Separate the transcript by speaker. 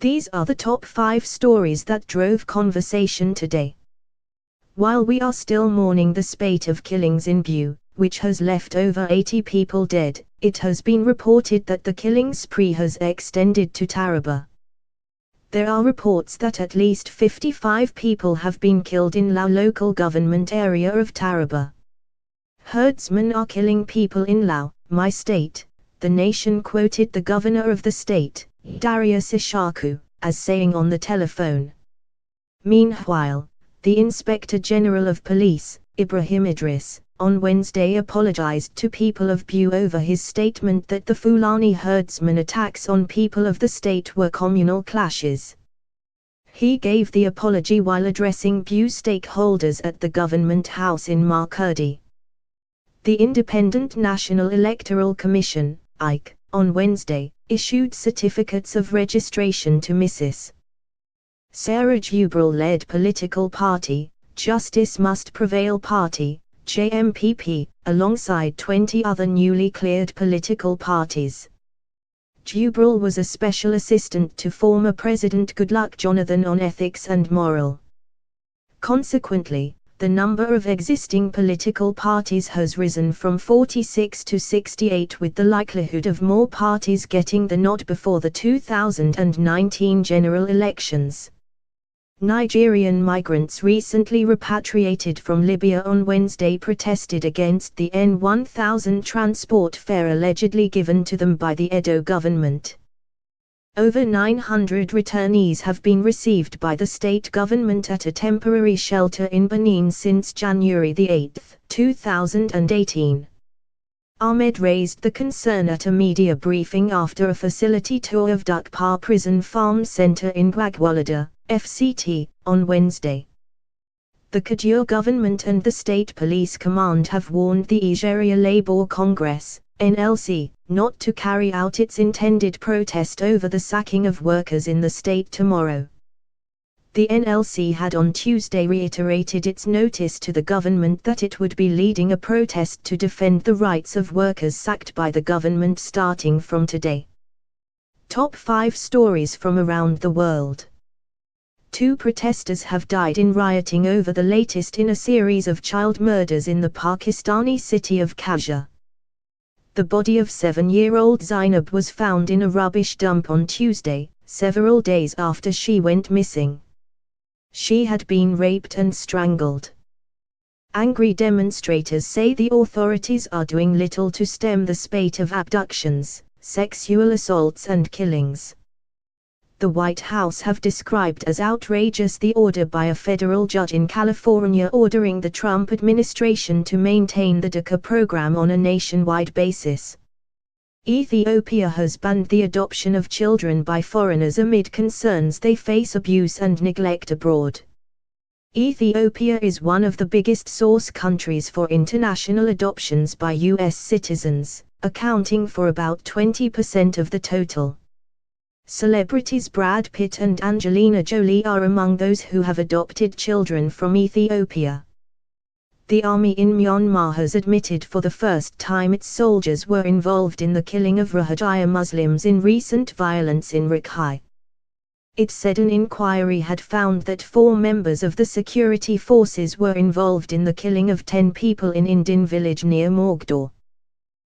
Speaker 1: These are the top 5 stories that drove conversation today. While we are still mourning the spate of killings in Bew, which has left over 80 people dead, it has been reported that the killing spree has extended to Taraba. There are reports that at least 55 people have been killed in Lao local government area of Taraba. Herdsmen are killing people in Lao, my state, the nation quoted the governor of the state, Darius Ishaku, as saying on the telephone. Meanwhile, the Inspector General of Police, Ibrahim Idris, on Wednesday apologized to people of Bew over his statement that the Fulani herdsmen attacks on people of the state were communal clashes. He gave the apology while addressing Bew stakeholders at the Government House in Makurdi. The Independent National Electoral Commission, INEC, on Wednesday, issued certificates of registration to Mrs. Sarah Jubril-led political party, Justice Must Prevail Party, JMPP, alongside 20 other newly cleared political parties. Jubril was a special assistant to former President Goodluck Jonathan on ethics and moral. Consequently, the number of existing political parties has risen from 46 to 68, with the likelihood of more parties getting the nod before the 2019 general elections. Nigerian migrants recently repatriated from Libya on Wednesday protested against the N1000 transport fare allegedly given to them by the Edo government. Over 900 returnees have been received by the state government at a temporary shelter in Benin since January 8, 2018. Ahmed raised the concern at a media briefing after a facility tour of Dukpa Prison Farm Center in Gwagwalada, FCT, on Wednesday. The Kaduna government and the State Police Command have warned the Nigeria Labour Congress, NLC, not to carry out its intended protest over the sacking of workers in the state tomorrow. The NLC had on Tuesday reiterated its notice to the government that it would be leading a protest to defend the rights of workers sacked by the government starting from today. Top 5 stories from around the world. 2 protesters have died in rioting over the latest in a series of child murders in the Pakistani city of Kashgar. The body of 7-year-old Zainab was found in a rubbish dump on Tuesday, several days after she went missing. She had been raped and strangled. Angry demonstrators say the authorities are doing little to stem the spate of abductions, sexual assaults and killings. The White House have described as outrageous the order by a federal judge in California ordering the Trump administration to maintain the DACA program on a nationwide basis. Ethiopia has banned the adoption of children by foreigners amid concerns they face abuse and neglect abroad. Ethiopia is one of the biggest source countries for international adoptions by U.S. citizens, accounting for about 20% of the total. Celebrities Brad Pitt and Angelina Jolie are among those who have adopted children from Ethiopia. The army in Myanmar has admitted for the first time its soldiers were involved in the killing of Rohingya Muslims in recent violence in Rakhine. It said an inquiry had found that 4 members of the security forces were involved in the killing of 10 people in Indin village near Mogdor.